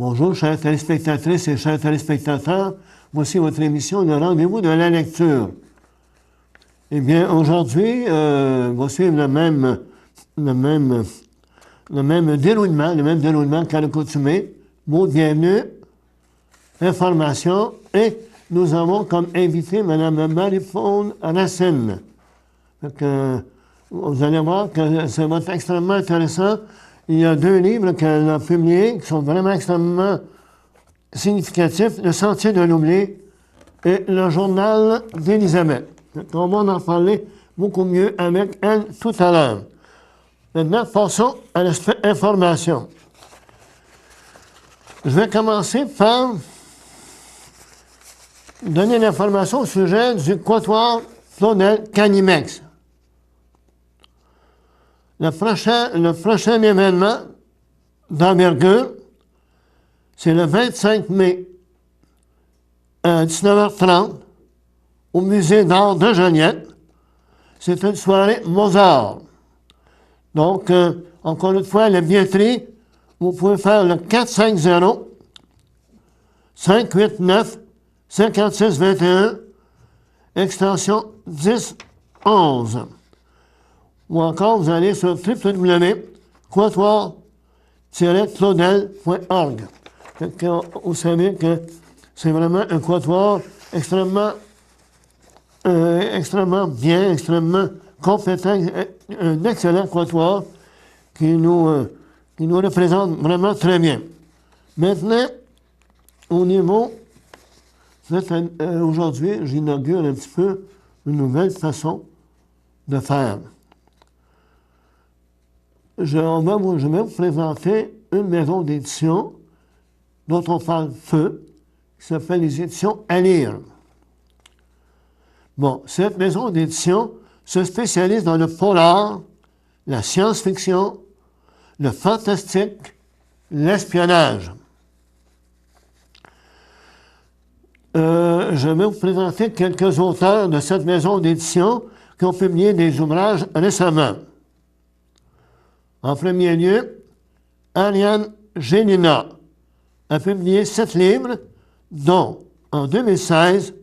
Bonjour, chères téléspectatrices et chers téléspectateurs. Voici votre émission, le rendez-vous de la lecture. Eh bien, aujourd'hui, on va suivre le même déroulement qu'à l'accoutumée. Mot de bienvenue, information, et nous avons comme invité Mme Marie-Faune Racine. Donc, vous allez voir que ça va être extrêmement intéressant. Il y a 2 livres qu'elle a publiés qui sont vraiment extrêmement significatifs. Le Sentier de l'oubli et le Journal d'Élisabeth. On va en parler beaucoup mieux avec elle tout à l'heure. Maintenant, passons à l'aspect information. Je vais commencer par donner l'information au sujet du quatuor Claudel Canimex. Le prochain événement d'envergure, c'est le 25 mai à 19h30 au Musée d'art de Joliette. C'est une soirée Mozart. Donc, encore une fois, la billetterie, vous pouvez faire le 450-589-5621, extension 1011. Ou encore, vous allez sur www.quatuor-claudel.org. Vous savez que c'est vraiment un quatuor extrêmement bien, extrêmement compétent, un excellent quatuor qui nous représente vraiment très bien. Maintenant, au niveau, aujourd'hui, j'inaugure un petit peu une nouvelle façon de faire. Je vais vous présenter une maison d'édition dont on parle peu, qui s'appelle les éditions à lire. Bon, cette maison d'édition se spécialise dans le polar, la science-fiction, le fantastique, l'espionnage. Je vais vous présenter quelques auteurs de cette maison d'édition qui ont publié des ouvrages récemment. En premier lieu, Ariane Génina a publié 7 livres, dont, en 2016,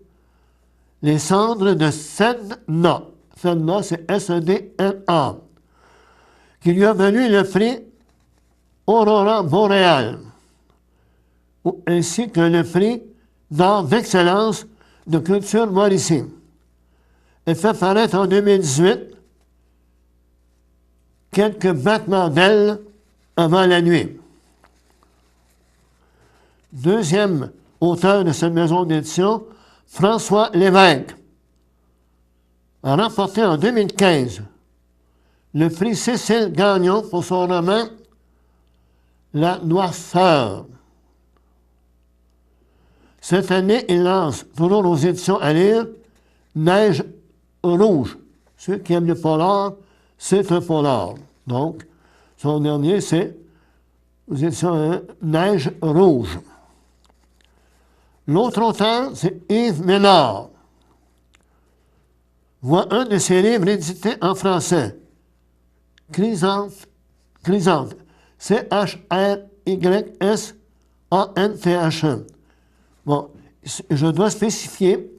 Les cendres de Sedna. Sedna, c'est S-E-D-N-A, qui lui a valu le prix Aurora Boréale, ainsi que le prix d'art d'excellence de culture Mauricie. Elle fait paraître en 2018 quelques battements d'ailes avant la nuit. Deuxième auteur de cette maison d'édition, François Lévesque, a remporté en 2015 le prix Cécile Gagnon pour son roman La Noirceur. Cette année, il lance, toujours aux éditions à lire, Neige rouge. Ceux qui aiment le polar, c'est un polar. Donc, son dernier, c'est aux éditions Neige rouge. L'autre auteur, c'est Yves Ménard. Voit un de ses livres édités en français. Chrysanthe. C-H-R-Y-S-A-N-T-H-E. Bon, je dois spécifier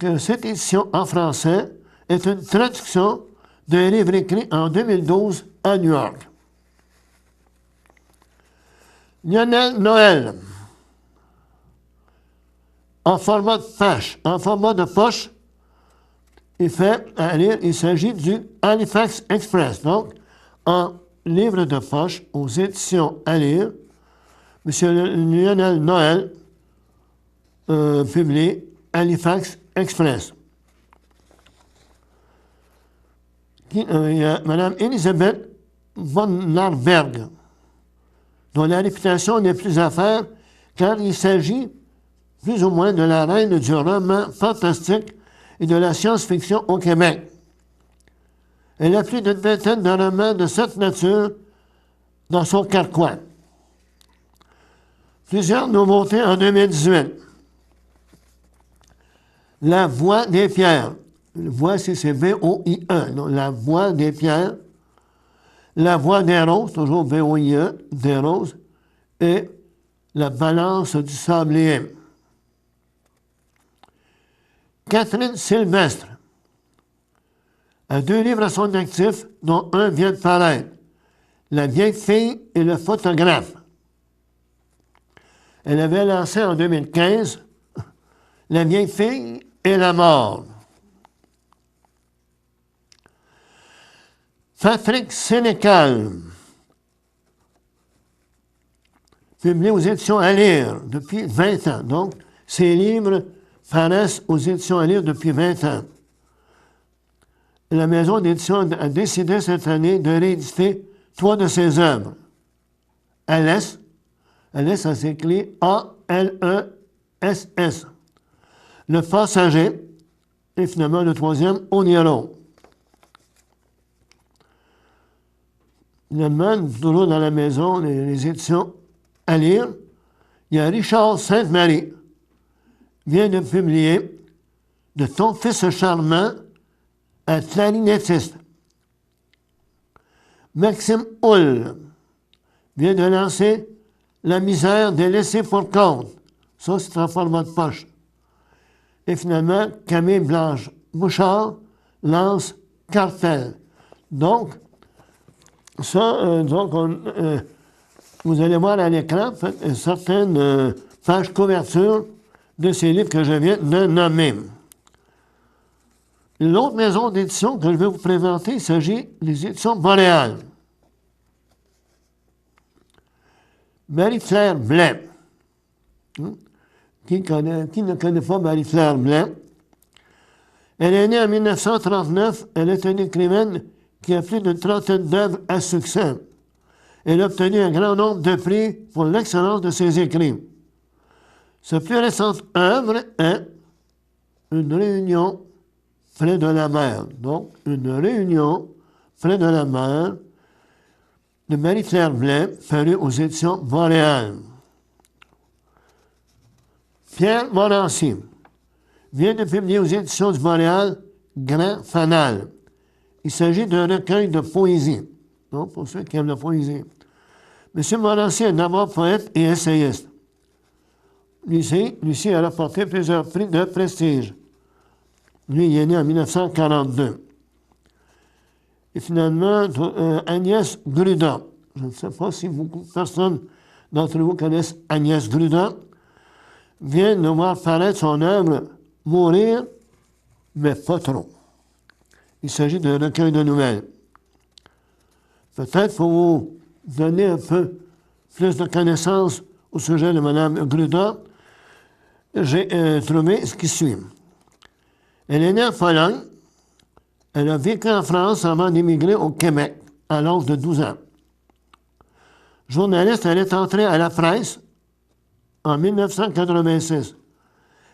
que cette édition en français est une traduction d'un livre écrit en 2012 à New York. Lionel Noël, en format de poche, il s'agit du Halifax Express. Donc, en livre de poche, aux éditions à lire, M. Lionel Noël publie Halifax Express. Il y a Mme Elisabeth von Narberg, dont la réputation n'est plus à faire, car il s'agit plus ou moins de la reine du roman fantastique et de la science-fiction au Québec. Elle a plus d'une vingtaine de romans de cette nature dans son carquois. Plusieurs nouveautés en 2018. La Voix des Pierres. Voix, c'est V-O-I-E. Donc, La Voix des Pierres. La Voix des Roses, toujours V-O-I-E, des Roses. et La balance du sablier. Catherine Sylvestre a 2 livres à son actif, dont un vient de paraître, La vieille fille et le photographe. Elle avait lancé en 2015 La vieille fille et la mort. Patrick Sénécal, publié aux éditions à lire depuis 20 ans. Donc, ses livres paraissent aux éditions à lire depuis 20 ans. La maison d'édition a décidé cette année de rééditer 3 de ses œuvres. Alès, ça s'écrit A-L-E-S-S. Le passager, et finalement le 3e, Oniero. Finalement, toujours dans la maison, les éditions à lire, il y a Richard Sainte-Marie, vient de publier De ton fils charmant à clarinettiste. Maxime Hull vient de lancer La misère des laissés pour compte. Ça, c'est en format de poche. Et finalement, Camille Blanche-Bouchard lance Cartel. Donc, ça, vous allez voir à l'écran certaines pages couverture de ces livres que je viens de nommer. L'autre maison d'édition que je vais vous présenter, il s'agit des éditions Boréal. Marie-Claire Blais. Qui ne connaît pas Marie-Claire Blais? Elle est née en 1939. Elle est une écrivaine qui a plus d'une trentaine d'œuvres à succès. Elle a obtenu un grand nombre de prix pour l'excellence de ses écrits. Sa plus récente œuvre est Une réunion près de la mer. Donc, Une réunion près de la mer de Marie-Claire Blais, parue aux éditions Boréal. Pierre Morancy vient de publier aux éditions du Boréal Grand Fanal. Il s'agit d'un recueil de poésie. Donc, pour ceux qui aiment la poésie. M. Morancy est d'abord poète et essayiste. Lucie a remporté plusieurs prix de prestige. Lui, il est né en 1942. Et finalement, Agnès Gruda. Je ne sais pas si beaucoup de personnes d'entre vous connaissent Agnès Gruda. Vient de voir paraître son œuvre Mourir, mais pas trop. Il s'agit d'un recueil de nouvelles. Peut-être pour vous donner un peu plus de connaissances au sujet de Mme Gruda, j'ai trouvé ce qui suit. Elle est née en Pologne. Elle a vécu en France avant d'émigrer au Québec à l'âge de 12 ans. Journaliste, elle est entrée à la presse en 1986.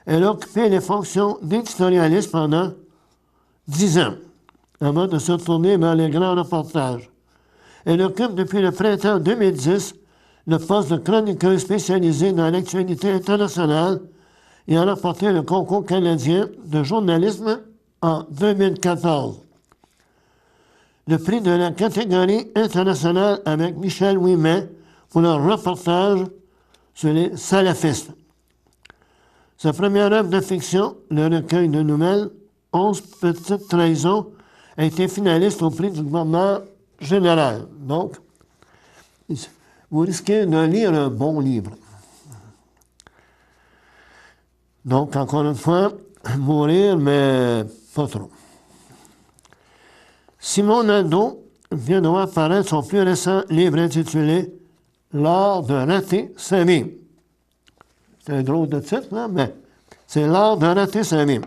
Elle a occupé les fonctions d'éditorialiste pendant 10 ans, avant de se tourner vers les grands reportages. Elle occupe depuis le printemps 2010 le poste de chroniqueuse spécialisée dans l'actualité internationale et a remporté le concours canadien de journalisme en 2014. Le prix de la catégorie internationale avec Michel Ouimet pour leur reportage sur les salafistes. Sa première œuvre de fiction, le recueil de nouvelles 11 petites trahisons, a été finaliste au prix du gouvernement général. Donc, vous risquez de lire un bon livre. Donc, encore une fois, mourir, mais pas trop. Simon Nadeau vient de voir paraître son plus récent livre intitulé L'art de rater sa vie. C'est un drôle de titre, là, mais c'est L'art de rater sa vie.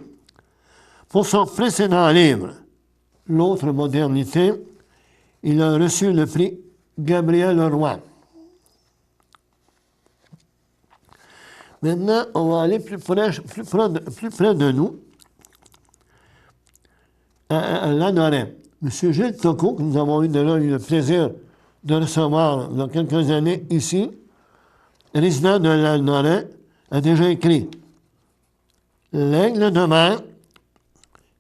Pour son précédent livre, L'autre modernité, il a reçu le prix Gabriel Leroy. Maintenant, on va aller plus près de nous, à Lanoraie. M. Gilles Tocco, que nous avons eu le plaisir de recevoir il y a quelques années ici, résident de Lanoraie, a déjà écrit L'aigle de mer,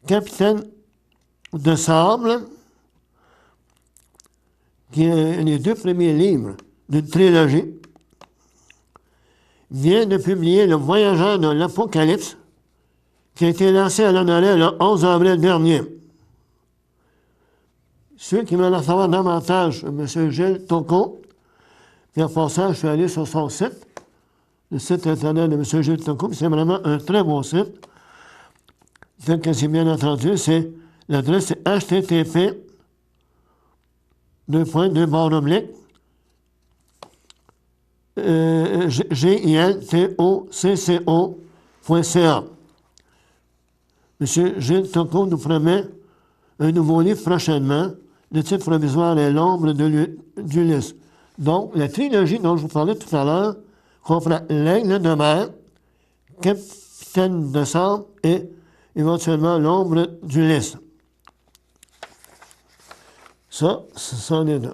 capitaine de sable, qui est les 2 premiers livres d'une trilogie vient de publier Le Voyageur de l'Apocalypse, qui a été lancé à l'année le 11 avril dernier. Ceux qui veulent en savoir davantage, M. Gilles Tocco, puis en passant, je suis allé sur son site, le site internet de M. Gilles Tocco, c'est vraiment un très bon site. Tel que c'est bien entendu, c'est l'adresse c'est http giltocco.ca. M. Gilles Tocco nous promet un nouveau livre prochainement. Le titre provisoire est L'ombre d'Ulysse. Donc, la trilogie dont je vous parlais tout à l'heure comprend L'Aigle de mer, Capitaine de sable et éventuellement L'ombre d'Ulysse. Ça, c'en est là.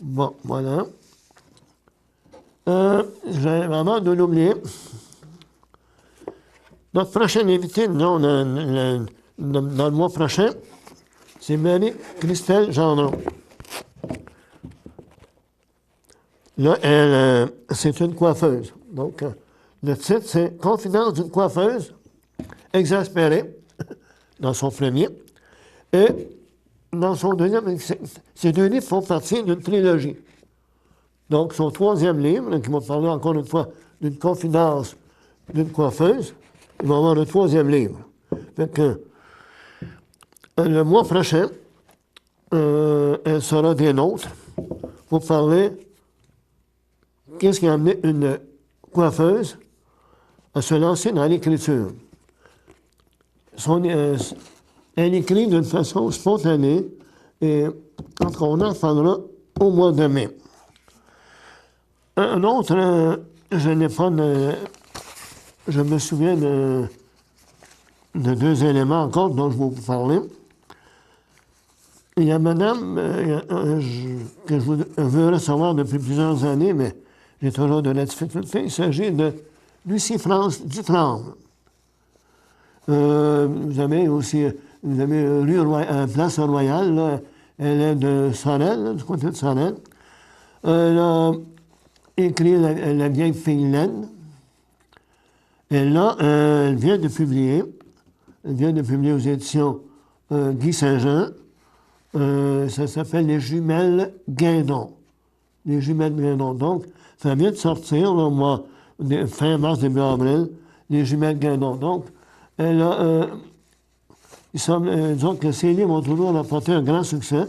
Bon, voilà. J'ai vraiment de l'oublier. Notre prochaine invitée, dans le mois prochain, c'est Marie-Christelle Gendron. Là, c'est une coiffeuse. Donc, le titre, c'est Confidence d'une coiffeuse exaspérée, dans son premier. Et dans son deuxième, ces deux livres font partie d'une trilogie. Donc, son troisième livre, qui va parler encore une fois d'une confidence d'une coiffeuse, il va avoir un troisième livre. Fait que, le mois prochain, elle sera des nôtres pour parler qu'est-ce qui a amené une coiffeuse à se lancer dans l'écriture. Elle écrit d'une façon spontanée et on en parlera au mois de mai. Un autre, je n'ai pas je me souviens de deux éléments encore dont je vais vous parler. Il y a madame que je veux recevoir depuis plusieurs années, mais j'ai toujours de la difficulté. Il s'agit de Lucie-France Dutramble. Vous avez Place Royale, là, elle est de Sorel, là, du côté de Sorel. Elle a écrit La vieille fille laine. Et là, elle vient de publier aux éditions Guy Saint-Jean. Ça s'appelle Les Jumelles Guindon. Les Jumelles Guindon. Donc, ça vient de sortir, là, au mois fin mars, début avril, Les Jumelles Guindon. Donc, elle a, il semble, disons que ces livres ont toujours apporté un grand succès.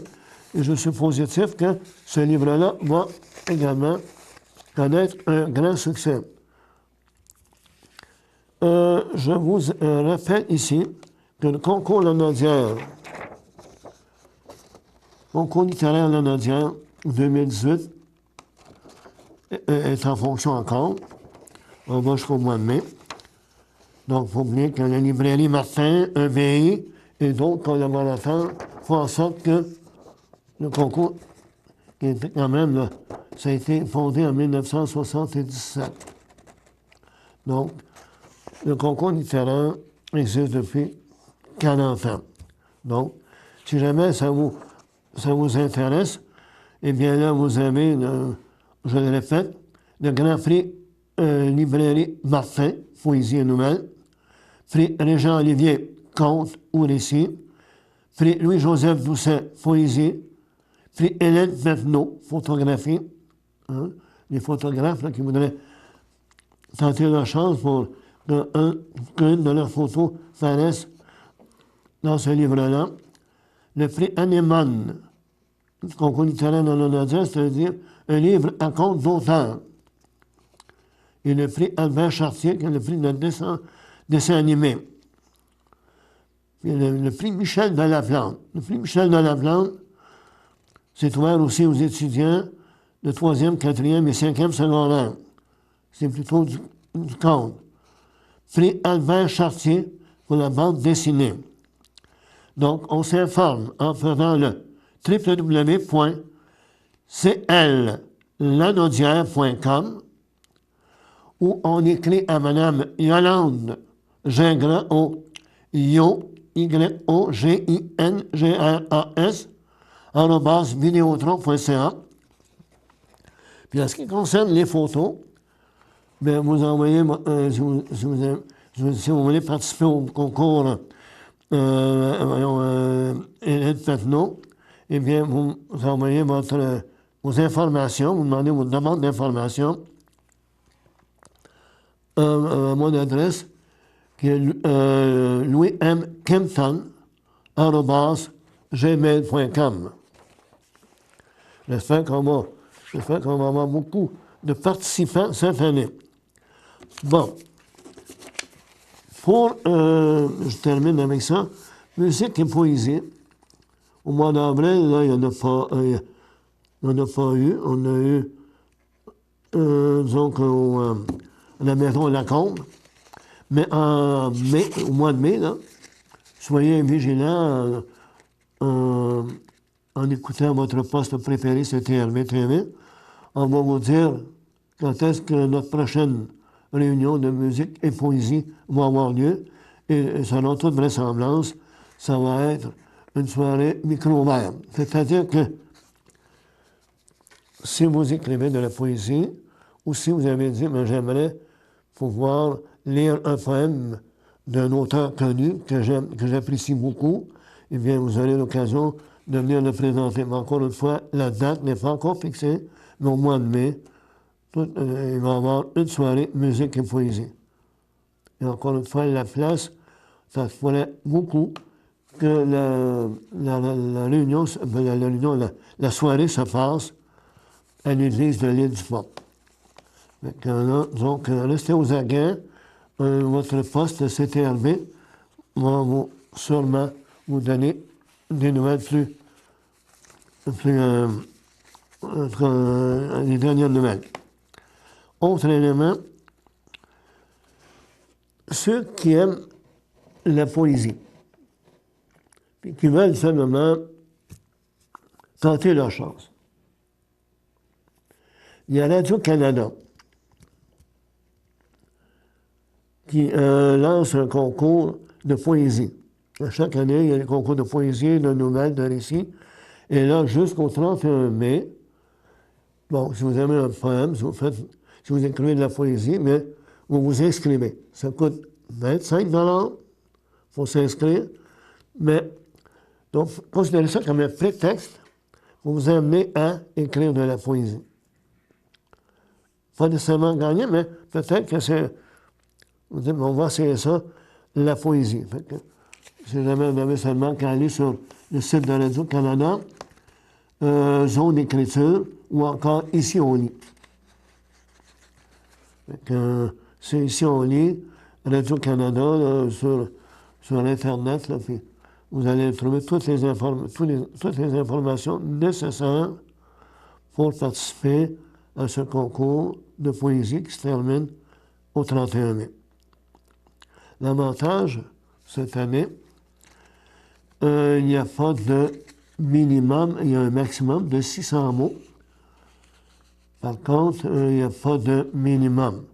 Et je suis positif que ce livre-là va également connaître un grand succès. Je vous rappelle ici que le concours Lanaudière, concours littéraire Lanaudière 2018 est en fonction encore. On va jusqu'au mois de mai. Donc, il faut oublier que la librairie Martin, EVI et d'autres collaborateurs font en sorte que le concours, qui était quand même, là, ça a été fondé en 1977. Donc, le concours littéraire existe depuis 40 ans. Donc, si jamais ça vous intéresse, eh bien là, vous avez, je le répète, le Grand Prix Librairie Martin, Poésie et Nouvelles, Prix Régent-Olivier, Conte ou Récit, Prix Louis-Joseph Doucet, Poésie, Prix Hélène Verneau, Photographie, hein, les photographes là, qui voudraient tenter leur chance pour qu'une de leurs photos paraisse dans ce livre-là. Le prix Anémone, concours littéraire dans le Nord-Est, c'est-à-dire un livre à compte d'auteur. Et le prix Albert Chartier, qui est le prix de dessin animé. Puis le prix Michel de la Plante. Le prix Michel de la Plante, c'est ouvert aussi aux étudiants de 3e, 4e et 5e secondaire. C'est plutôt du conte. Prix Albert Chartier pour la bande dessinée. Donc, on s'informe en faisant le www.cllanaudière.com où on écrit à Mme Yolande Gingras au YOGINGRAS @videotron.ca. Puis en ce qui concerne les photos, bien, vous envoyez, si vous voulez participer au concours Hélène Patnaud, eh bien, vous envoyez vos informations, vous demandez votre demande d'information à mon adresse qui est louismkempton@gmail.com. J'espère qu'on va avoir beaucoup de participants cette année. Bon. Je termine avec ça, musique et poésie. Au mois d'avril, là, il n'y en a pas eu. On a eu, disons, à la maison Lacombe. Mais en mai, au mois de mai, là, soyez vigilants en écoutant votre poste préféré, CTRV TV. On va vous dire quand est-ce que notre prochaine réunion de musique et poésie va avoir lieu. Et selon toute vraisemblance, ça va être une soirée micro-ouverte. C'est-à-dire que si vous écrivez de la poésie, ou si vous avez dit, mais j'aimerais pouvoir lire un poème d'un auteur connu que j'apprécie beaucoup, eh bien, vous aurez l'occasion de venir le présenter. Mais encore une fois, la date n'est pas encore fixée, mais au mois de mai, il va y avoir une soirée musique et poésie. Et encore une fois, la place, ça ferait beaucoup que la soirée se passe à l'église de l'île du Port. Donc, restez aux aguets. Votre poste CTRV va sûrement vous donner des nouvelles les dernières nouvelles. Autre élément, ceux qui aiment la poésie, puis qui veulent seulement tenter leur chance. Il y a Radio-Canada qui lance un concours de poésie. Chaque année, il y a des concours de poésie, de nouvelles, de récits. Et là, jusqu'au 31 mai, bon, si vous aimez un poème, si vous écrivez de la poésie, mais vous vous inscrivez. Ça coûte 25 $, il faut s'inscrire. Mais, donc, considérez ça comme un prétexte pour vous amener à écrire de la poésie. Pas nécessairement gagner, mais peut-être que c'est... On va essayer ça, la poésie. Fait que, si jamais vous avez seulement qu'à aller sur le site de Radio-Canada, zone d'écriture, ou encore Ici on lit. C'est Ici on lit, Radio-Canada, sur Internet, là, puis vous allez trouver toutes les informations nécessaires pour participer à ce concours de poésie qui se termine au 31 mai. L'avantage, cette année, il n'y a pas de minimum, il y a un maximum de 600 mots. Par contre, il n'y a pas de minimum.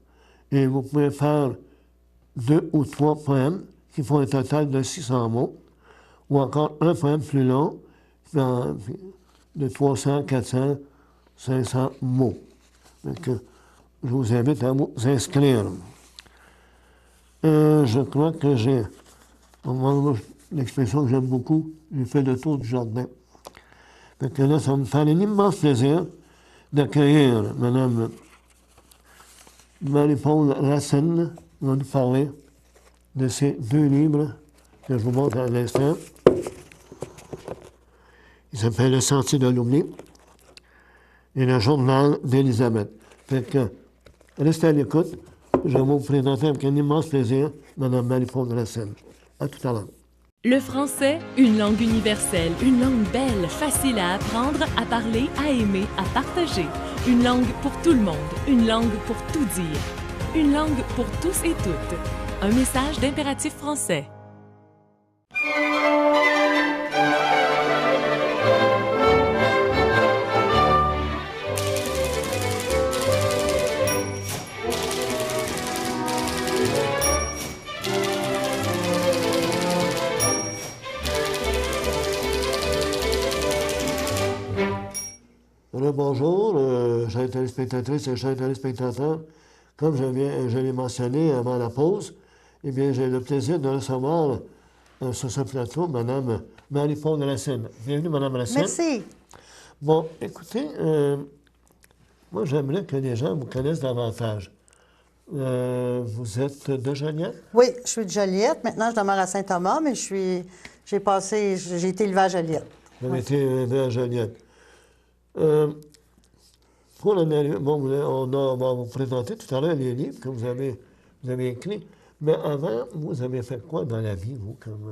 Et vous pouvez faire 2 ou 3 poèmes qui font un total de 600 mots, ou encore un poème plus long, de 300, 400, 500 mots. Donc, je vous invite à vous inscrire. Je crois que j'ai l'expression que j'aime beaucoup, j'ai fait le tour du jardin. Donc là, ça me fait un immense plaisir d'accueillir Mme Marie-Paule Racine, qui va nous parler de ces 2 livres que je vous montre à l'instant. Il s'appelle Le Sentier de l'oubli et Le Journal d'Élisabeth. Fait que, restez à l'écoute. Je vais vous présenter avec un immense plaisir Mme Marie-Paule Racine. À tout à l'heure. Le français, une langue universelle, une langue belle, facile à apprendre, à parler, à aimer, à partager. Une langue pour tout le monde, une langue pour tout dire. Une langue pour tous et toutes. Un message d'Impératif français. Bonjour, chers téléspectatrices et chers téléspectateurs. comme je l'ai mentionné avant la pause, eh bien, j'ai le plaisir de recevoir sur ce plateau Mme Marie-Paule Racine. Bienvenue, Mme Racine. Merci. Bon, écoutez, moi, j'aimerais que les gens vous connaissent davantage. Vous êtes de Joliette? Oui, je suis de Joliette. Maintenant, je demeure à Saint-Thomas, mais j'ai été élevée à Joliette. Vous avez été élevé à Joliette. Pour on va vous présenter tout à l'heure les livres que vous avez écrits. Mais avant, vous avez fait quoi dans la vie, vous, comme...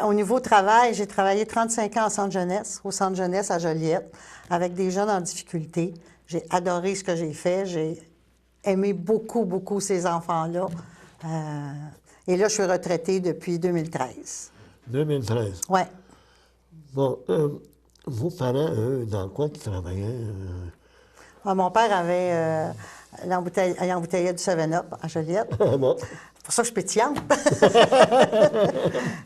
Au niveau travail, j'ai travaillé 35 ans au centre jeunesse à Joliette, avec des jeunes en difficulté. J'ai adoré ce que j'ai fait. J'ai aimé beaucoup, beaucoup ces enfants-là. Et là, je suis retraitée depuis 2013. 2013. Oui. Bon, vos parents, eux, dans quoi ils travaillaient? Mon père avait... il embouteillait du 7-Up à Joliette. Ah bon? C'est pour ça que je pétillante.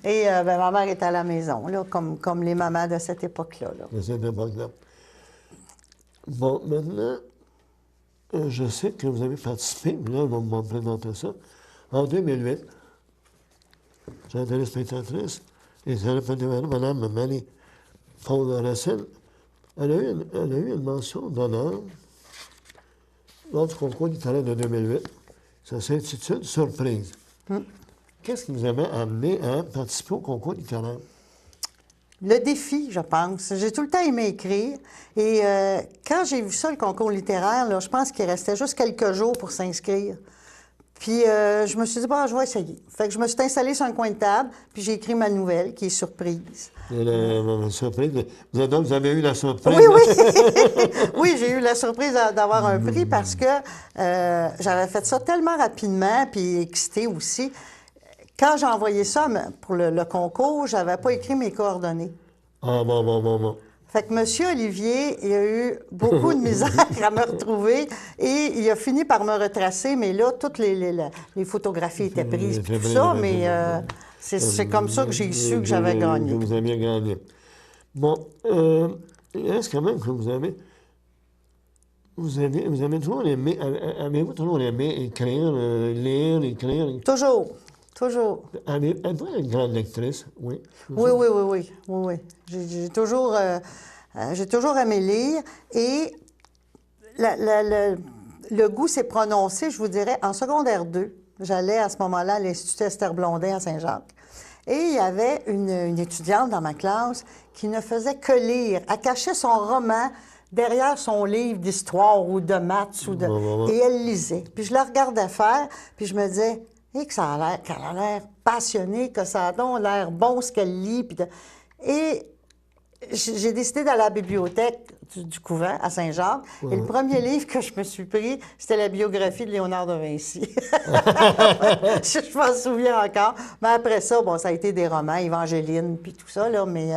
Et ma mère était à la maison, là, comme les mamans de cette époque-là. De cette époque-là. Bon, maintenant, je sais que vous avez participé, là, on va me présenter ça, en 2008. J'ai été téléspectatrice, et ça répétait Mme Marie-Paule Racine. Elle a eu une mention d'honneur lors du concours du talent de 2008. Ça s'intitule « Surprise ». Qu'est-ce qui vous avait amené à participer au concours du talent? Le défi, je pense. J'ai tout le temps aimé écrire. Et quand j'ai vu ça, le concours littéraire, là, je pense qu'il restait juste quelques jours pour s'inscrire. Puis je me suis dit, je vais essayer. Fait que je me suis installée sur un coin de table, puis j'ai écrit ma nouvelle, qui est Surprise. La surprise. Vous avez eu la surprise? Oui, oui. Oui, j'ai eu la surprise d'avoir un prix parce que j'avais fait ça tellement rapidement, puis excitée aussi. Quand j'ai envoyé ça pour le concours, je n'avais pas écrit mes coordonnées. Ah, bon. Fait que M. Olivier, il a eu beaucoup de misère à me retrouver et il a fini par me retracer, mais là, toutes les photographies étaient prises, puis tout ça, mais c'est comme ça que j'ai su que j'avais gagné. Que vous aviez gagné. Bon, il reste quand même que vous avez toujours aimé, avez-vous toujours aimé écrire, lire, écrire? Toujours. Êtes-vous une grande lectrice? Oui. Oui. J'ai toujours aimé lire et le goût s'est prononcé, je vous dirais, en secondaire 2. J'allais à ce moment-là à l'Institut Esther Blondin à Saint-Jacques. Et il y avait une étudiante dans ma classe qui ne faisait que lire. Elle cachait son roman derrière son livre d'histoire ou de maths. Et elle lisait. Puis je la regardais faire, puis je me disais... Et qu'elle a l'air passionnée, que ça a donc l'air bon ce qu'elle lit. Et j'ai décidé d'aller à la bibliothèque du couvent à Saint-Jacques. Et le premier livre que je me suis pris, c'était la biographie de Léonard de Vinci. Je m'en souviens encore. Mais après ça, ça a été des romans, Évangeline, puis tout ça. Là, mais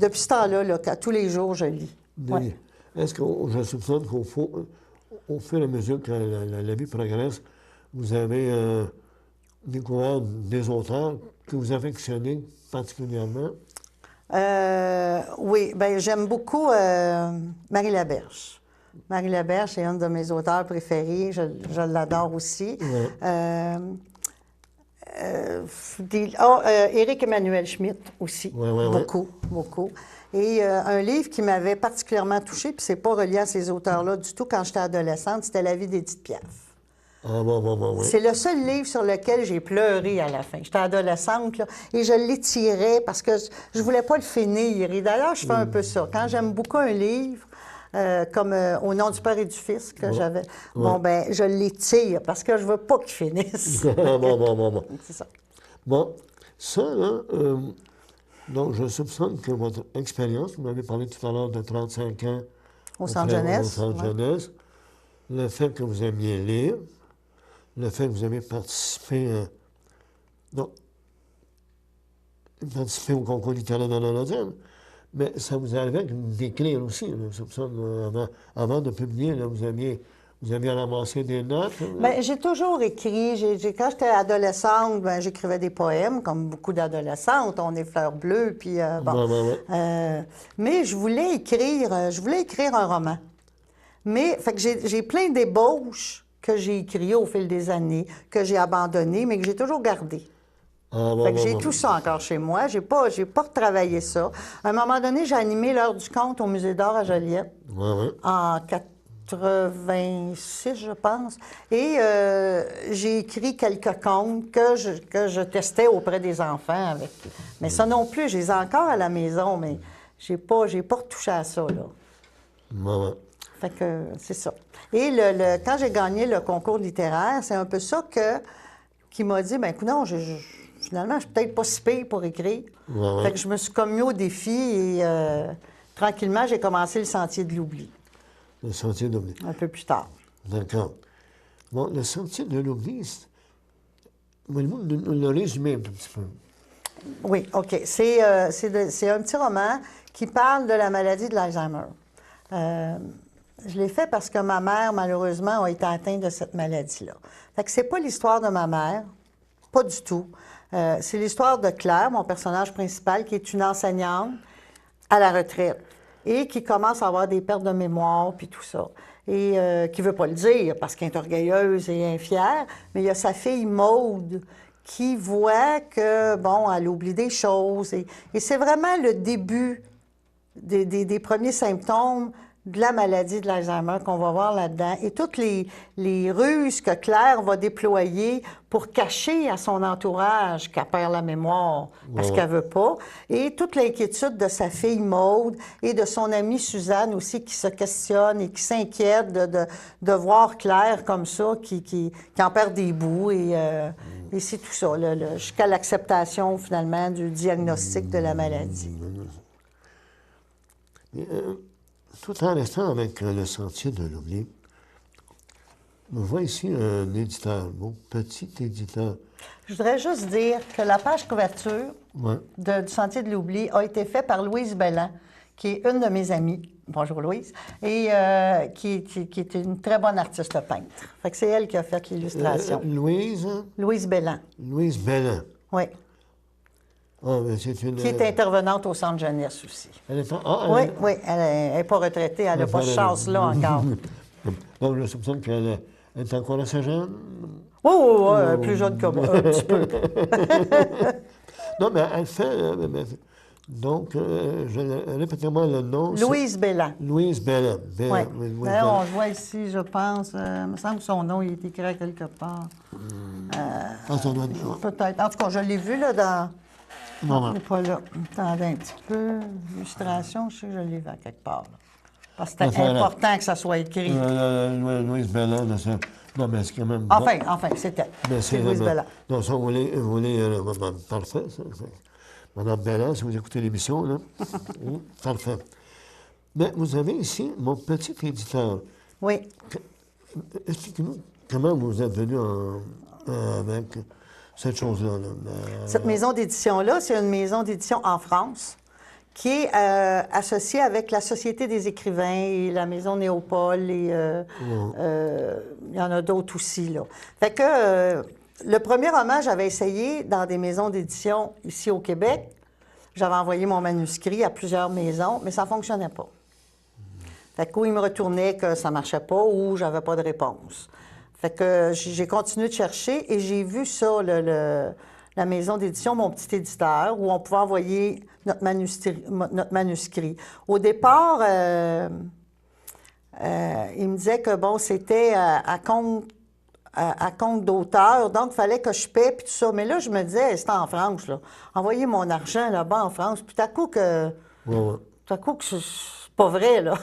depuis ce temps-là, tous les jours, je lis. Ouais. Est-ce que je soupçonne qu'au fur et à mesure que la vie progresse, vous avez... découvert des auteurs que vous affectionnez particulièrement? Oui, bien, j'aime beaucoup Marie Laberge. Marie Laberge est un de mes auteurs préférés. Je l'adore aussi. Ouais. Éric Emmanuel Schmitt aussi. Beaucoup. Et un livre qui m'avait particulièrement touchée, puis c'est pas relié à ces auteurs-là du tout, quand j'étais adolescente, c'était La vie d'Édith Piaf. Ah, bon. C'est le seul livre sur lequel j'ai pleuré à la fin. J'étais adolescente, là, et je l'étirais parce que je voulais pas le finir. Et d'ailleurs, je fais un peu ça. Quand j'aime beaucoup un livre, comme Au nom du Père et du Fils, que j'avais, je l'étire parce que je veux pas qu'il finisse. Bon. C'est ça. Bon, ça, là, donc je soupçonne que votre expérience, vous m'avez parlé tout à l'heure de 35 ans au centre jeunesse. Le fait que vous aimiez lire, le fait que vous avez participé au concours littéraire de l'Olympiade, mais ça vous arrivait d'écrire aussi, je soupçonne, avant de publier, là, vous aviez ramassé des notes? Bien, j'ai toujours écrit. Quand j'étais adolescente, j'écrivais des poèmes, comme beaucoup d'adolescentes. On est fleurs bleues, puis mais je voulais écrire un roman. Mais, fait que j'ai plein d'ébauches que j'ai écrites au fil des années, que j'ai abandonnées, mais que j'ai toujours gardées. Fait que j'ai tout ça encore chez moi. J'ai pas retravaillé ça. À un moment donné, j'ai animé l'heure du conte au Musée d'art à Joliette en 86, je pense. Et j'ai écrit quelques contes que je testais auprès des enfants avec. Mais ça non plus, je les ai encore à la maison, mais j'ai pas retouché à ça, là. Fait que c'est ça. Et quand j'ai gagné le concours littéraire, c'est un peu ça qui m'a dit, ben écoute, non, finalement, je suis peut-être pas si pire pour écrire. Fait que je me suis comme mis au défi et tranquillement, j'ai commencé le Sentier de l'oubli. Le Sentier de l'oubli. Un peu plus tard. D'accord. Bon, le Sentier de l'oubli, voulez-vous le résumer un petit peu? Oui, OK. C'est un petit roman qui parle de la maladie de l'Alzheimer. Je l'ai fait parce que ma mère, malheureusement, a été atteinte de cette maladie-là. Fait que c'est pas l'histoire de ma mère, pas du tout. C'est l'histoire de Claire, mon personnage principal, qui est une enseignante à la retraite et qui commence à avoir des pertes de mémoire, puis tout ça. Et qui ne veut pas le dire parce qu'elle est orgueilleuse et infière, mais il y a sa fille Maude qui voit que, bon, elle oublie des choses. Et c'est vraiment le début des premiers symptômes de la maladie de l'Alzheimer qu'on va voir là-dedans et toutes les ruses que Claire va déployer pour cacher à son entourage qu'elle perd la mémoire parce qu'elle veut pas et toute l'inquiétude de sa fille Maude et de son amie Suzanne aussi qui se questionne et qui s'inquiète de voir Claire comme ça qui en perd des bouts et c'est tout ça, jusqu'à l'acceptation finalement du diagnostic de la maladie. Tout en restant avec le Sentier de l'oubli, on voit ici un éditeur, mon petit éditeur. Je voudrais juste dire que la page couverture du Sentier de l'oubli a été faite par Louise Belland, qui est une de mes amies. Bonjour Louise. Et qui est une très bonne artiste peintre. Fait que c'est elle qui a fait l'illustration. Louise? Louise Belland. Louise Belland. Oui. Ah, mais c'est une... Qui est intervenante au Centre jeunesse aussi. Elle est oui, elle n'est pas retraitée, elle n'a pas de chance-là encore. Donc, je soupçonne qu'elle est encore assez jeune? Oui, plus jeune que moi, un petit peu. Non, mais elle fait... donc, répétez-moi le nom. Louise Belland. Louise Belland. Oui. D'ailleurs, on le voit ici, je pense. Il me semble que son nom il est écrit à quelque part. Peut-être. En tout cas, je l'ai vu là dans... Non, il n'est pas là. Attendez un petit peu. Illustration, je sais que je l'ai vu à quelque part. Là. Parce que c'est important que ça soit écrit. Louise Belland, non, mais c'est quand même... Enfin, c'était. C'est Louise Belland. Non, ça, vous voulez parfait, ça. Madame Belland, si vous écoutez l'émission, là. Parfait. Mais vous avez ici mon petit éditeur. Oui. Expliquez-nous comment vous êtes venu avec... cette chose-là. Cette maison d'édition-là, c'est une maison d'édition en France qui est associée avec la Société des écrivains et la Maison Néopole et il y en a d'autres aussi, là. Fait que le premier roman, j'avais essayé dans des maisons d'édition ici au Québec. J'avais envoyé mon manuscrit à plusieurs maisons, mais ça ne fonctionnait pas. Fait que où ils me retournaient que ça ne marchait pas ou j'avais pas de réponse. Fait que j'ai continué de chercher et j'ai vu ça, la maison d'édition, mon petit éditeur, où on pouvait envoyer notre manuscrit. Au départ, il me disait que, bon, c'était à compte d'auteur, donc il fallait que je paie, puis tout ça. Mais là, je me disais, c'est en France, là. Envoyer mon argent là-bas en France, puis tout à coup que... Tout à coup que c'est pas vrai, là.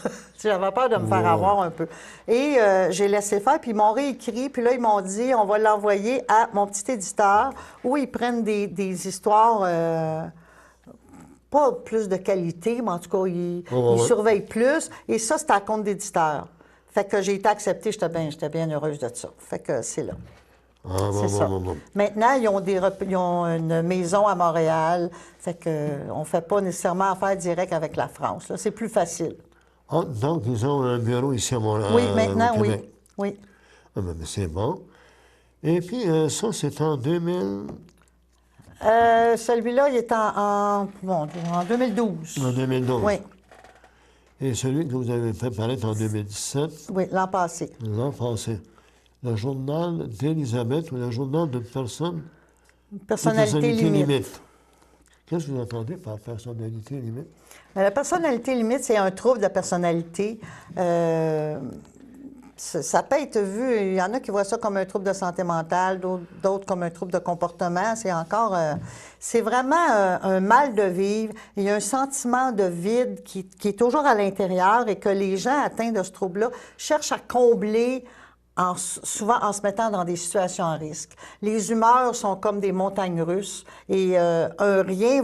J'avais peur de me faire avoir un peu. Et j'ai laissé faire, puis ils m'ont réécrit, puis là, ils m'ont dit, on va l'envoyer à mon petit éditeur, où ils prennent des histoires, pas plus de qualité, mais en tout cas, ils surveillent plus. Et ça, c'est à compte d'éditeur. Fait que j'ai été acceptée, j'étais bien heureuse de ça. Fait que c'est là. C'est ça. Maintenant, ils ont une maison à Montréal. Fait qu'on ne fait pas nécessairement affaire directe avec la France. Là. C'est plus facile. Ah, donc, ils ont un bureau ici à Montréal. Oui, maintenant, oui. Ah, mais c'est bon. Et puis, ça, c'est en 2000... Celui-là, il est en 2012. En 2012. Oui. Et celui que vous avez fait paraître en 2017, Oui, l'an passé. l'an passé, le journal d'Élisabeth ou le journal d'une personne... Personnalité limite. Qu'est-ce que vous entendez par personnalité limite? La personnalité limite, c'est un trouble de personnalité. Ça peut être vu, il y en a qui voient ça comme un trouble de santé mentale, d'autres comme un trouble de comportement. C'est vraiment un mal de vivre. Il y a un sentiment de vide qui est toujours à l'intérieur et que les gens atteints de ce trouble-là cherchent à combler souvent en se mettant dans des situations à risque. Les humeurs sont comme des montagnes russes et un rien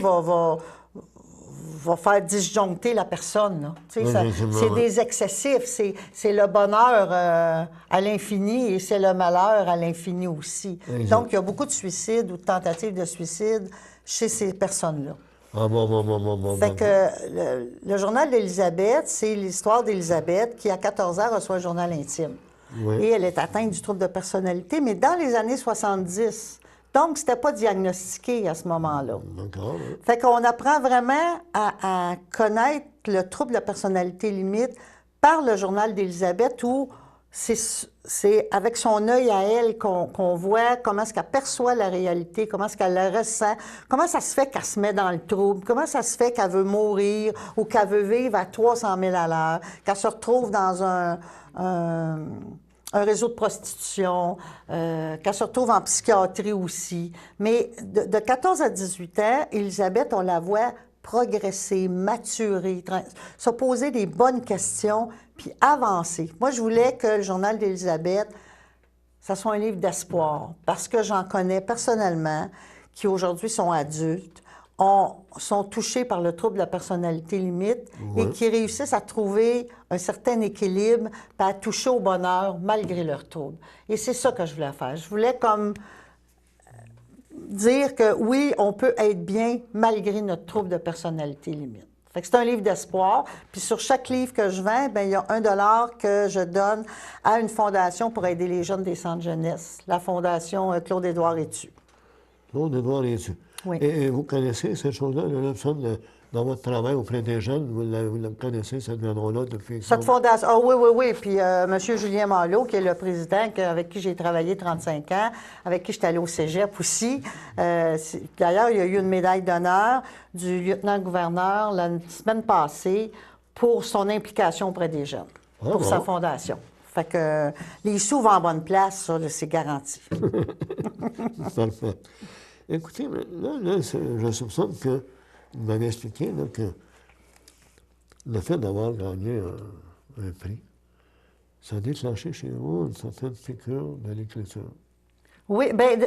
va faire disjoncter la personne. Là. Tu sais, c'est des excessifs. C'est le bonheur à l'infini et c'est le malheur à l'infini aussi. Exact. Donc, il y a beaucoup de suicides ou de tentatives de suicide chez ces personnes-là. Ah bon. Fait que le journal d'Élisabeth, c'est l'histoire d'Élisabeth qui, à 14 ans, reçoit un journal intime. Oui. Et elle est atteinte du trouble de personnalité, mais dans les années 70. Donc, c'était pas diagnostiqué à ce moment-là. D'accord. Oui. Fait qu'on apprend vraiment à connaître le trouble de personnalité limite par le journal d'Élisabeth où c'est avec son œil à elle qu'on voit comment est-ce qu'elle perçoit la réalité, comment est-ce qu'elle la ressent, comment ça se fait qu'elle se met dans le trouble, comment ça se fait qu'elle veut mourir ou qu'elle veut vivre à 300 000 à l'heure, qu'elle se retrouve dans un réseau de prostitution, qu'elle se retrouve en psychiatrie aussi. Mais de 14 à 18 ans, Élisabeth, on la voit progresser, maturer, se poser des bonnes questions, puis avancer. Moi, je voulais que le journal d'Élisabeth, ça soit un livre d'espoir, parce que j'en connais personnellement qui aujourd'hui sont adultes, sont touchés par le trouble de la personnalité limite et qui réussissent à trouver un certain équilibre, puis à toucher au bonheur malgré leur trouble. Et c'est ça que je voulais faire. Je voulais comme dire que oui, on peut être bien malgré notre trouble de personnalité limite. Fait que c'est un livre d'espoir. Puis sur chaque livre que je vends, bien, il y a $1 que je donne à une fondation pour aider les jeunes des centres jeunesse, la fondation Claude-Édouard Étu. Claude-Édouard Étu. Oui. Et vous connaissez cette chose-là, dans votre travail auprès des jeunes, vous la connaissez, cette maison-là, depuis... Cette fondation, oui. Puis M. Julien Malo, qui est le président avec qui j'ai travaillé 35 ans, avec qui j'étais allée au cégep aussi. D'ailleurs, il y a eu une médaille d'honneur du lieutenant-gouverneur la semaine passée pour son implication auprès des jeunes, pour sa fondation. Fait que les sous vont en bonne place, ça, c'est garanti. Parfait. Écoutez, là, je soupçonne que vous m'avez expliqué là, que le fait d'avoir gagné un prix, ça a déclenché chez vous une certaine piqûre de l'écriture. Oui, bien,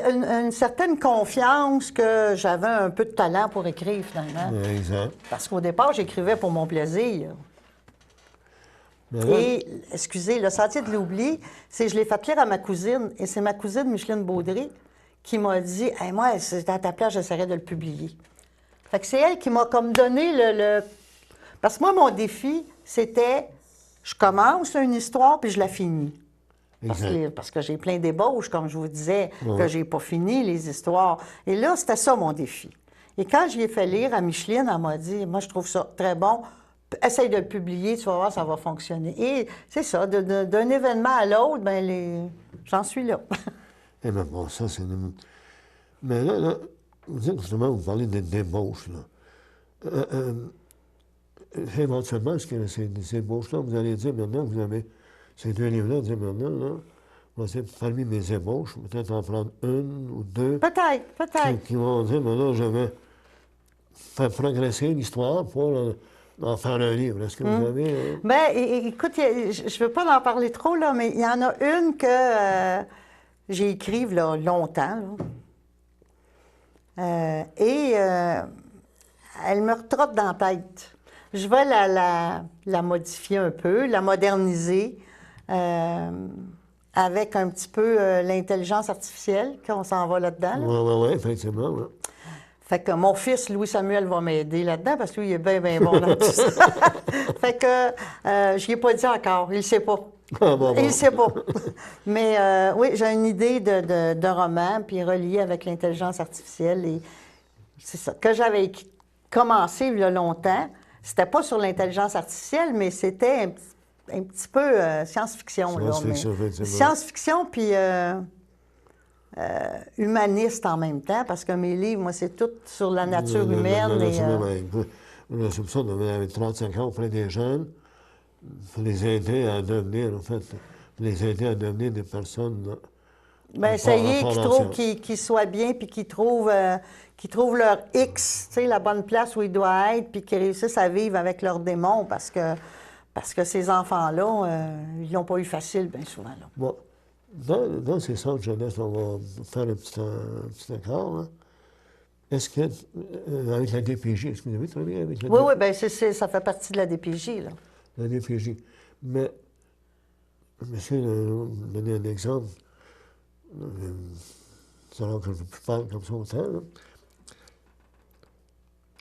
une certaine confiance que j'avais un peu de talent pour écrire, finalement. Exact. Parce qu'au départ, j'écrivais pour mon plaisir. Mais là, Et, excusez, le sentier de l'oubli, je l'ai fait lire à ma cousine, et c'est ma cousine Micheline Baudry qui m'a dit « Hey, moi, si j'étais à ta place, j'essaierais de le publier. » Fait que c'est elle qui m'a comme donné le... Parce que moi, mon défi, c'était, je commence une histoire, puis je la finis. Parce que j'ai plein d'ébauches, comme je vous disais, que j'ai pas fini les histoires. Et là, c'était ça mon défi. Et quand j'y ai fait lire à Micheline, elle m'a dit « Moi, je trouve ça très bon. Essaye de le publier, tu vas voir, ça va fonctionner. » Et c'est ça, d'un événement à l'autre, bien, j'en suis là. Eh bien, bon, ça, c'est... Mais là, vous dites justement, vous parlez des débauches, là. Éventuellement, est-ce que ces ébauches-là, vous allez dire, maintenant, vous avez ces deux livres-là, vous dites, maintenant, là, vous allez, parmi mes ébauches, peut-être en prendre une ou deux. Peut-être. Qui vont dire, maintenant, je vais faire progresser l'histoire pour en faire un livre. Est-ce que vous avez... Bien, écoute, je ne veux pas en parler trop, là, mais il y en a une que... j'ai écrit là, longtemps. Là. Elle me retrotte dans la tête. Je vais la modifier un peu, la moderniser avec un petit peu l'intelligence artificielle, qu'on s'en va là-dedans. Oui, effectivement. Ouais. Fait que mon fils, Louis-Samuel, va m'aider là-dedans parce que lui, il est bien bon là-dessus. Fait que je n'y ai pas dit encore, il ne sait pas. Il ne sait pas. Mais oui, j'ai une idée de roman, puis relié avec l'intelligence artificielle. Et c'est ça. Que j'avais commencé il y a longtemps, C'était pas sur l'intelligence artificielle, mais c'était un petit peu science-fiction. Science-fiction, effectivement. Science-fiction, puis humaniste en même temps, parce que mes livres, moi, c'est tout sur la nature humaine. Le soupçon avec 35 ans auprès des jeunes, pour les aider à devenir, en fait, pour les aider à devenir des personnes. Bien, essayer qu'ils soient bien, puis qu'ils trouvent leur X, tu sais, la bonne place où ils doivent être, puis qu'ils réussissent à vivre avec leurs démons, parce que ces enfants-là, ils l'ont pas eu facile, bien souvent. Là. Bon. Dans ces centres jeunesse, on va faire un petit accord. Hein. Est-ce que, avec la DPJ, est-ce que vous avez travaillé avec la DPJ? Oui, bien, ça fait partie de la DPJ, là. La DPJ. Mais, monsieur, donner un exemple, c'est alors que je parle comme ça autant, là.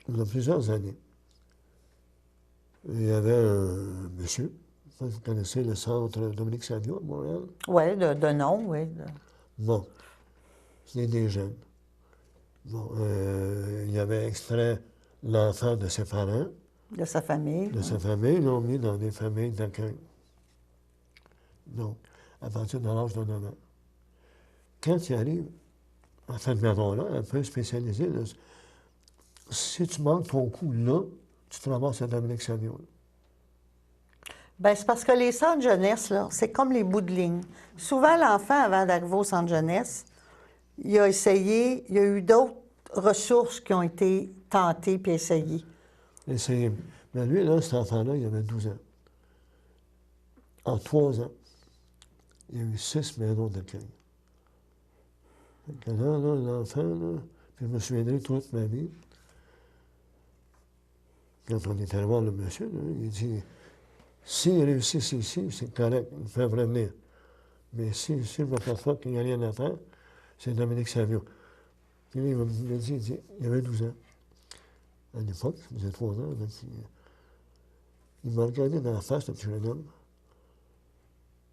Il y a plusieurs années, il y avait un monsieur. Vous connaissez le centre Dominique Savio à Montréal? Oui, de nom, oui. Bon. C'est des jeunes. Bon. Il avait extrait l'enfant de ses parents. De sa famille. De sa famille. Ils l'ont mis dans des familles d'accueil. Donc, à partir de l'âge de 9 ans. Quand il arrive à cette maison-là, un peu spécialisée, là, si tu manques ton coup là, tu te ramasses à Dominique Savio. Bien, c'est parce que les centres jeunesse, là, c'est comme les bouts de ligne. Souvent, l'enfant, avant d'arriver au centre jeunesse, il a essayé, il y a eu d'autres ressources qui ont été tentées puis essayées. Essayé. Mais lui, là, cet enfant-là, il avait 12 ans. En 3 ans, il y a eu 6 maisons d'accueil. Là, l'enfant, là, puis je me souviendrai toute ma vie, quand on est allé voir le monsieur, là, il dit... S'ils réussissent ici, c'est correct, ils peuvent revenir. Mais si je me perçois qu'il n'y a rien à faire, c'est Dominique Savio. Puis lui, il m'a dit, il avait 12 ans. À l'époque, il faisait 3 ans. Donc, il m'a regardé dans la face, le petit jeune homme.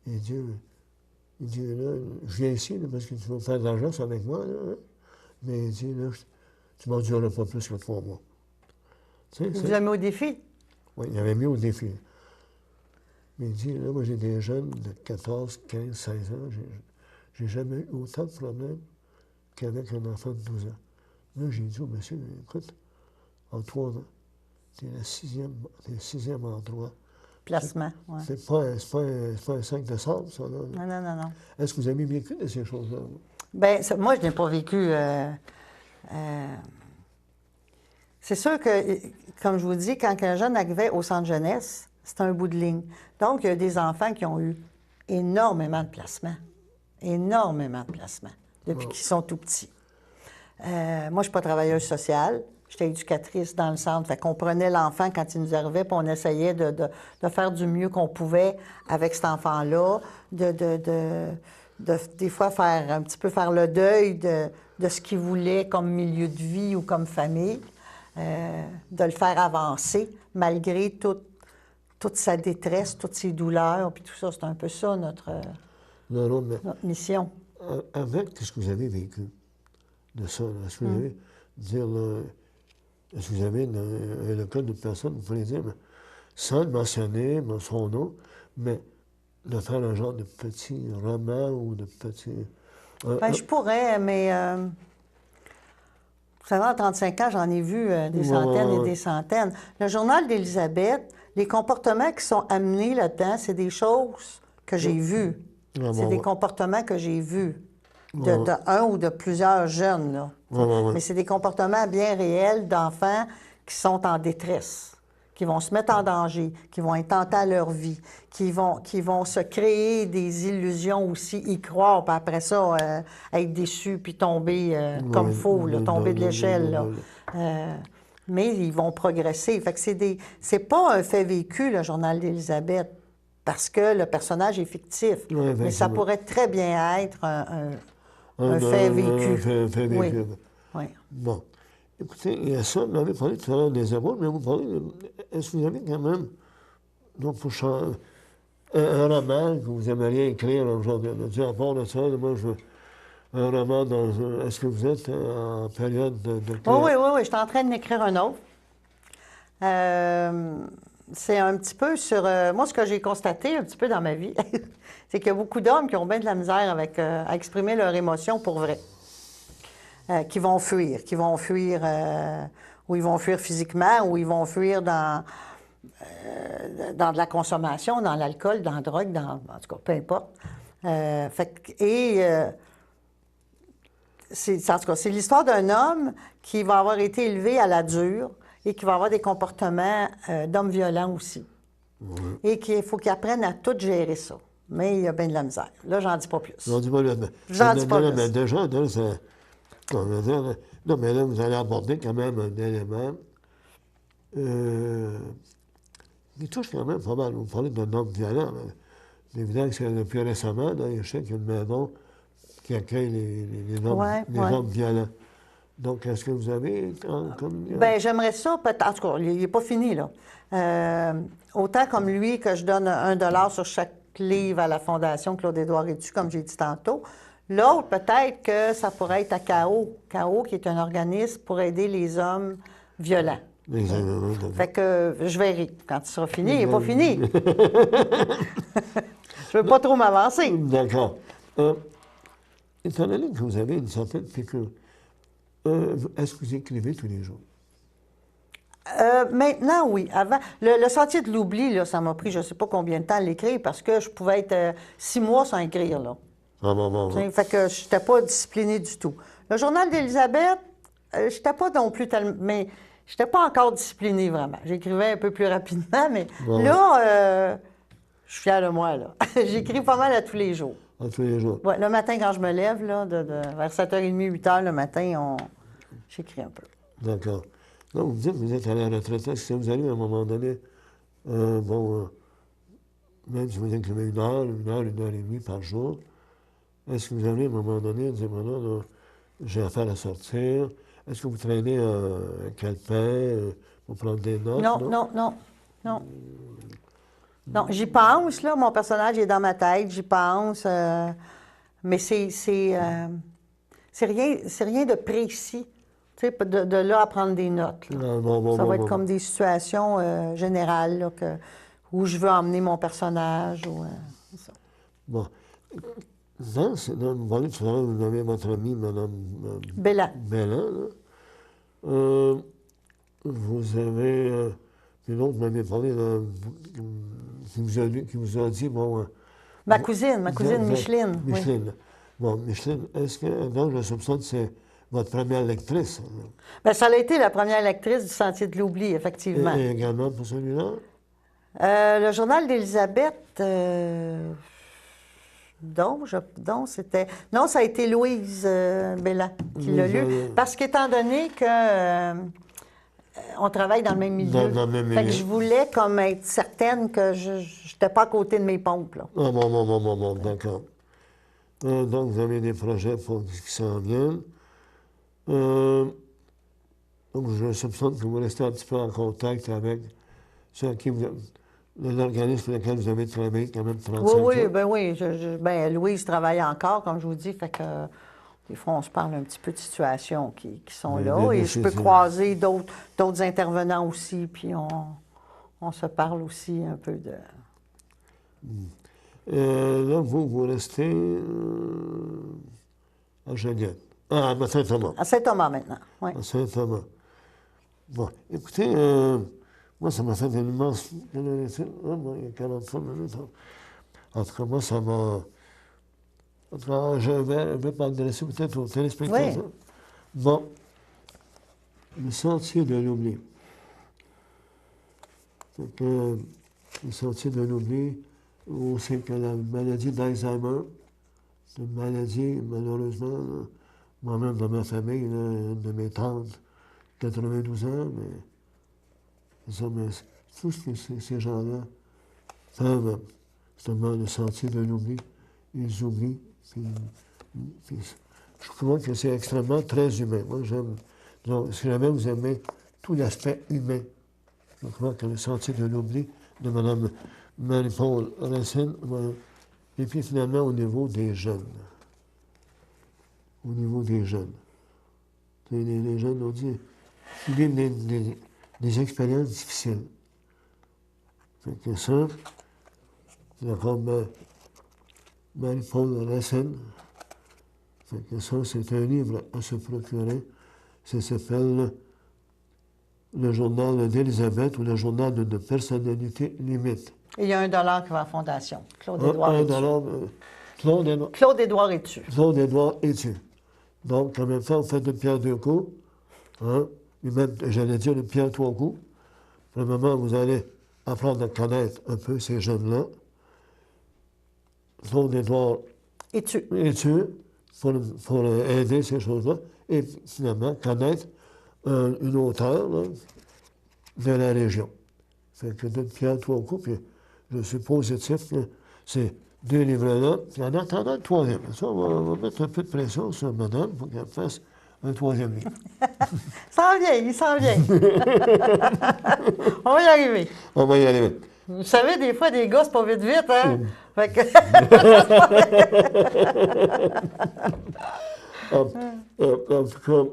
Il dit, là, je viens ici là, parce que tu vas faire de l'argent, c'est avec moi. Là, hein? Mais il dit, là, tu m'en dureras pas plus que 3 mois. Tu sais, vous l'avez mis au défi? Oui, il avait mis au défi. Mais il dit, là, moi, j'ai des jeunes de 14, 15, 16 ans. J'ai jamais eu autant de problèmes qu'avec un enfant de 12 ans. Là, j'ai dit au monsieur, écoute, en 3 ans, c'est le sixième endroit. Placement, oui. C'est pas un 5 de sable, ça, là. Non. Est-ce que vous avez vécu de ces choses-là? Bien, moi, je n'ai pas vécu... C'est sûr que, comme je vous dis, quand un jeune arrivait au centre jeunesse, c'est un bout de ligne. Donc, il y a des enfants qui ont eu énormément de placements. Énormément de placements, depuis qu'ils sont tout petits. Moi, je ne suis pas travailleuse sociale. J'étais éducatrice dans le centre. Fait qu'on prenait l'enfant quand il nous arrivait, puis on essayait de faire du mieux qu'on pouvait avec cet enfant-là, des fois faire un petit peu faire le deuil de ce qu'il voulait comme milieu de vie ou comme famille, de le faire avancer malgré toute sa détresse, toutes ses douleurs, puis tout ça. C'est un peu ça, notre mission. Avec ce que vous avez vécu de ça, est-ce que vous avez dire, est-ce que vous avez le cas d'une personne, vous pouvez dire, sans le mentionner, son nom, mais de faire un genre de petit roman ou de petit... je pourrais, mais... Vous savez, en 35 ans, j'en ai vu des centaines et des centaines. Le journal d'Élisabeth, les comportements qui sont amenés là-dedans, c'est des choses que j'ai vues. C'est des comportements que j'ai vus de un ou de plusieurs jeunes, là. Mais c'est des comportements bien réels d'enfants qui sont en détresse, qui vont se mettre en danger, qui vont être tentés à leur vie, qui vont se créer des illusions aussi, y croire, puis après ça, être déçus, puis tomber comme faux, là, tomber de l'échelle, là. Mais ils vont progresser. Fait que c'est pas un fait vécu, le journal d'Élisabeth, parce que le personnage est fictif. Mais ça pourrait très bien être un fait vécu. Un fait vécu. Oui. Bon. Écoutez, il y a ça, vous m'avez parlé tout à l'heure des épaules, mais vous parlez, est-ce que vous avez quand même, donc pour un roman que vous aimeriez écrire aujourd'hui? On a dit, à part de ça, moi, je veux un roman est-ce que vous êtes en période de... Oui, je suis en train d'écrire un autre. C'est un petit peu sur... moi, ce que j'ai constaté un petit peu dans ma vie, c'est qu'il y a beaucoup d'hommes qui ont bien de la misère à exprimer leurs émotions pour vrai. Qui vont fuir, ou ils vont fuir physiquement, ou ils vont fuir dans de la consommation, dans l'alcool, dans la drogue, en tout cas, peu importe. En tout cas, c'est l'histoire d'un homme qui va avoir été élevé à la dure et qui va avoir des comportements d'homme violent aussi. Et qu'il faut qu'il apprenne à tout gérer ça. Mais il y a bien de la misère. Là, j'en dis pas plus. J'en dis pas plus. Mais déjà, non, mais là, vous allez aborder quand même un élément qui touche quand même pas mal. Vous parlez d'un homme violent. C'est évident que c'est plus récemment, là, je sais qu'il y a une maison qui accueille les hommes violents. Donc, est-ce que vous avez comme... Bien, j'aimerais ça, peut-être. En tout cas, il n'est pas fini, là. Autant comme lui, que je donne $1 sur chaque livre à la Fondation Claude-Édouard Rétu, comme j'ai dit tantôt. L'autre, peut-être que ça pourrait être à CAO. CAO, qui est un organisme pour aider les hommes violents. Fait que je verrai. Quand il sera fini, il n'est pas fini. Je ne veux pas trop m'avancer. D'accord. Étant donné que vous avez une certaine piqûre, est-ce que vous écrivez tous les jours? Maintenant, oui. Avant, le Sentier de l'oubli, là, ça m'a pris je ne sais pas combien de temps à l'écrire parce que je pouvais être 6 mois sans écrire. Là. Fait que je n'étais pas disciplinée du tout. Le Journal d'Élisabeth, je n'étais pas non plus tellement... Mais je n'étais pas encore disciplinée, vraiment. J'écrivais un peu plus rapidement, mais là, je suis fière de moi, là. J'écris pas mal à tous les jours. À tous les jours? Oui, le matin, quand je me lève, là, vers 7h30, 8h le matin, j'écris un peu. D'accord. Donc, vous dites que vous êtes à la retraite. Est-ce que vous allez, à un moment donné, même si vous écrivez 1 heure, 1h30 par jour, est-ce que vous allez, à un moment donné, dire, voilà, là, j'ai affaire à sortir? Est-ce que vous traînez un calepin pour prendre des notes? Non, j'y pense, là. Mon personnage est dans ma tête, j'y pense. Mais c'est rien de précis. Tu sais, de là à prendre des notes. Ça va être comme des situations générales là, où je veux emmener mon personnage. Ça. Bon. Là, vous parlez tout à l'heure, vous avez votre amie, Mme Belland. Vous avez... puis l'autre m'avait parlé qui vous a dit, bon... ma cousine Micheline. Micheline. Oui. Bon, Micheline, est-ce que, donc, je soupçonne que c'est votre première lectrice? Bien, ça a été la première lectrice du Sentier de l'oubli, effectivement. Et également pour celui-là? Le Journal d'Élisabeth... c'était... Non, ça a été Louise Belland qui l'a lu. Parce qu'étant donné que on travaille dans le même milieu, fait que je voulais comme être certaine que je n'étais pas à côté de mes pompes. Là. Bon, d'accord. Donc, vous avez des projets qui s'en viennent. Donc, je soupçonne que vous restez un petit peu en contact avec ceux qui l'organisme pour lequel vous avez travaillé quand même 35 ans. Oui. Louise travaille encore, comme je vous dis, fait que des fois, on se parle un petit peu de situations qui sont là. Et je peux croiser d'autres intervenants aussi, puis on se parle aussi un peu de... Là, vous restez à Joliette. À Saint-Thomas. À Saint-Thomas, maintenant, oui. À Saint-Thomas. Bon, écoutez, moi, ça m'a fait une immense... il y a 45 minutes. En tout cas, moi, ça m'a... En tout cas, je vais m'adresser peut-être aux téléspectateurs. Oui. Bon, le Sentier de l'oubli. Le Sentier de l'oubli, on sait que la maladie d'Alzheimer, c'est une maladie, malheureusement, là, moi-même dans ma famille, là, une de mes tantes, 92 ans, mais c'est ça, mais tout ce que ces gens-là peuvent, justement, le Sentier de l'oubli, ils oublient. Puis, je crois que c'est extrêmement très humain. Moi, j'aime. Donc, si jamais vous aimez tout l'aspect humain, je crois que le Sentier de l'oubli de Mme Marie-Paul Racine, et puis finalement au niveau des jeunes. Au niveau des jeunes. Les jeunes ont dit, ils vivent des expériences difficiles. Fait que ça, c'est comme Marie-Paul Racine. Fait que ça, c'est un livre à se procurer. Ça s'appelle Le journal d'Élisabeth ou le journal d'une personnalité limite. Et il y a $1 qui va à la Fondation. Claude-Édouard Étu. Claude-Édouard Étu. Claude-Édouard Étu. Donc, en même temps, vous faites une pierre deux coups. Hein? Et même, j'allais dire une pierre trois coups. Premièrement, vous allez apprendre à connaître un peu ces jeunes-là. Claude-Édouard Étu. Pour aider ces choses-là. Et finalement, connaître une auteure là, de la région. Fait que d'une pierre trois coups, puis je suis positif que ces deux livres-là, puis en attendant le troisième. Ça, on va mettre un peu de pression sur madame pour qu'elle fasse un troisième livre. Il s'en vient. On va y arriver. On va y arriver. Vous savez, des fois, des gars, c'est pas vite, hein? Fait que... En tout cas,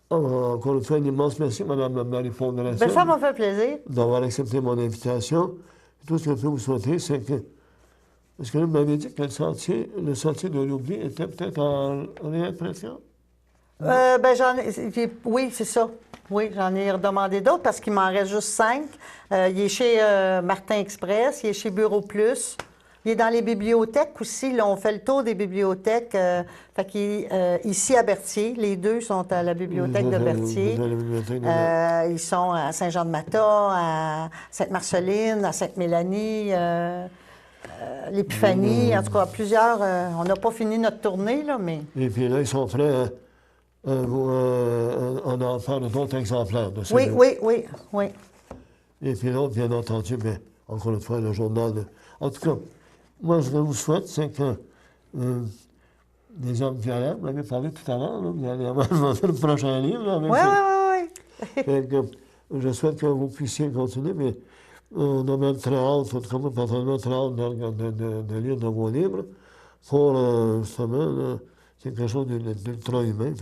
encore une fois, un immense merci, Mme Marie-Paul de la Ben, ça m'a fait plaisir. D'avoir accepté mon invitation. Tout ce que je peux vous souhaiter, c'est que... Parce que là, vous m'avez dit que le sentier de l'oubli était peut-être en réimpression. Oui, c'est ça. Oui, j'en ai redemandé d'autres parce qu'il m'en reste juste 5. Il est chez Martin Express, il est chez Bureau Plus. Il est dans les bibliothèques aussi. Là, on fait le tour des bibliothèques. Fait qu'il ici à Berthier. Les deux sont à la bibliothèque de Berthier. Ils sont à Saint-Jean-de-Mata, à Sainte-Marceline, à Sainte-Mélanie, l'Épiphanie. En tout cas, plusieurs. On n'a pas fini notre tournée, là, mais... Et puis là, ils sont prêts à en faire d'autres exemplaires de ça. Oui. Et puis l'autre, bien entendu, mais encore une fois, le journal de... En tout cas, moi, ce que je vous souhaite, c'est que les hommes violents, vous l'avez parlé tout à l'heure, vous allez avoir le prochain livre. Là, Oui. Je souhaite que vous puissiez continuer, mais on a même très hâte, en tout cas, moi, personnellement, très hâte de lire de vos livres pour, justement, quelque chose d'ultra-humain.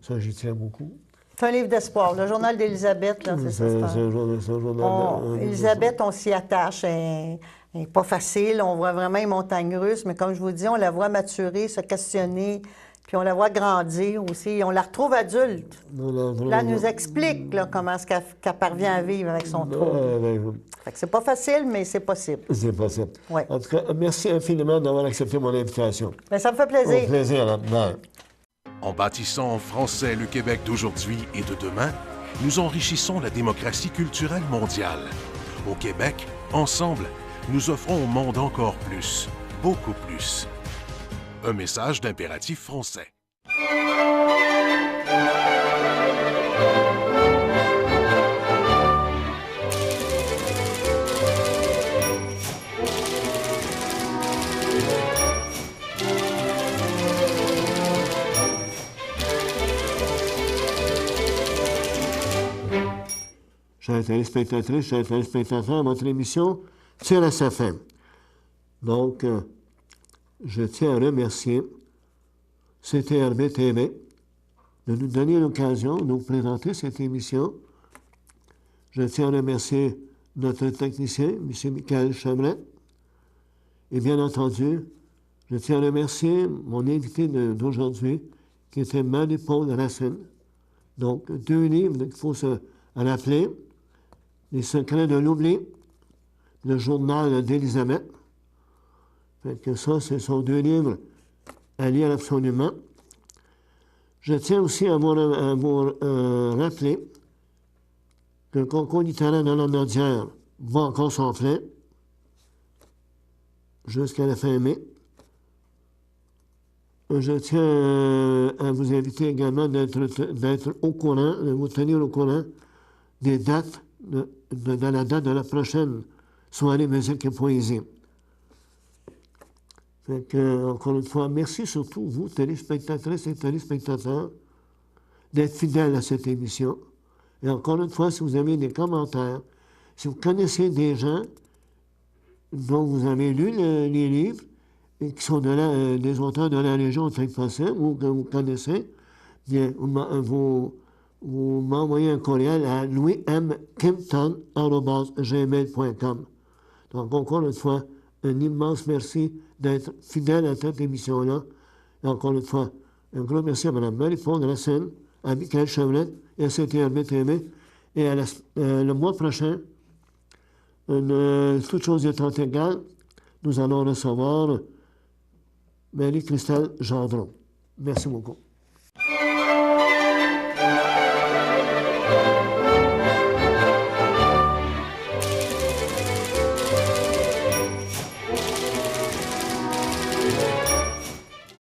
Ça, j'y tiens beaucoup. C'est un livre d'espoir. Le journal d'Élisabeth, là, c'est ça. C'est un journal. Élisabeth, on s'y attache. Elle n'est pas facile. On voit vraiment les montagnes russes, mais comme je vous dis, on la voit maturer, se questionner, puis on la voit grandir aussi. On la retrouve adulte. Là, elle nous explique là, comment est-ce qu'elle parvient à vivre avec son trouble. Fait que c'est pas facile, mais c'est possible. C'est possible. Ouais. En tout cas, merci infiniment d'avoir accepté mon invitation. Bien, ça me fait plaisir. Au plaisir, là. En bâtissant en français le Québec d'aujourd'hui et de demain, nous enrichissons la démocratie culturelle mondiale. Au Québec, ensemble, nous offrons au monde encore plus, beaucoup plus. Un message d'Impératif français. Chers téléspectatrices, chers téléspectateurs, votre émission tire à sa fin. Donc, je tiens à remercier CTRB TV de nous donner l'occasion de nous présenter cette émission. Je tiens à remercier notre technicien, M. Michael Chemret. Et bien entendu, je tiens à remercier mon invité d'aujourd'hui, qui était Marie-Paul Racine. Donc, 2 livres qu'il faut se rappeler. Les secrets de l'oubli, le journal d'Élisabeth. Fait que ça, ce sont 2 livres à lire absolument. Je tiens aussi à vous rappeler que le concours littéraire de la Nodière va encore s'enfler jusqu'à la fin mai. Je tiens à vous inviter également d'être au courant, de vous tenir au courant des dates de la date de la prochaine soirée musique et poésie. Fait que, encore une fois, merci surtout, vous, téléspectatrices et téléspectateurs, d'être fidèles à cette émission. Et encore une fois, si vous avez des commentaires, si vous connaissez des gens dont vous avez lu les livres et qui sont des auteurs de la région autant que possible, ou que vous connaissez, bien, vous vous m'envoyez un courriel à louismkimpton@gmail.com. Donc, encore une fois, un immense merci d'être fidèle à cette émission-là. Et encore une fois, un gros merci à Mme Marie-Paul Racine, à Michael Chevret et à CTRB-TV. Et le mois prochain, toute chose étant égale, nous allons recevoir Marie-Christelle Gendron. Merci beaucoup.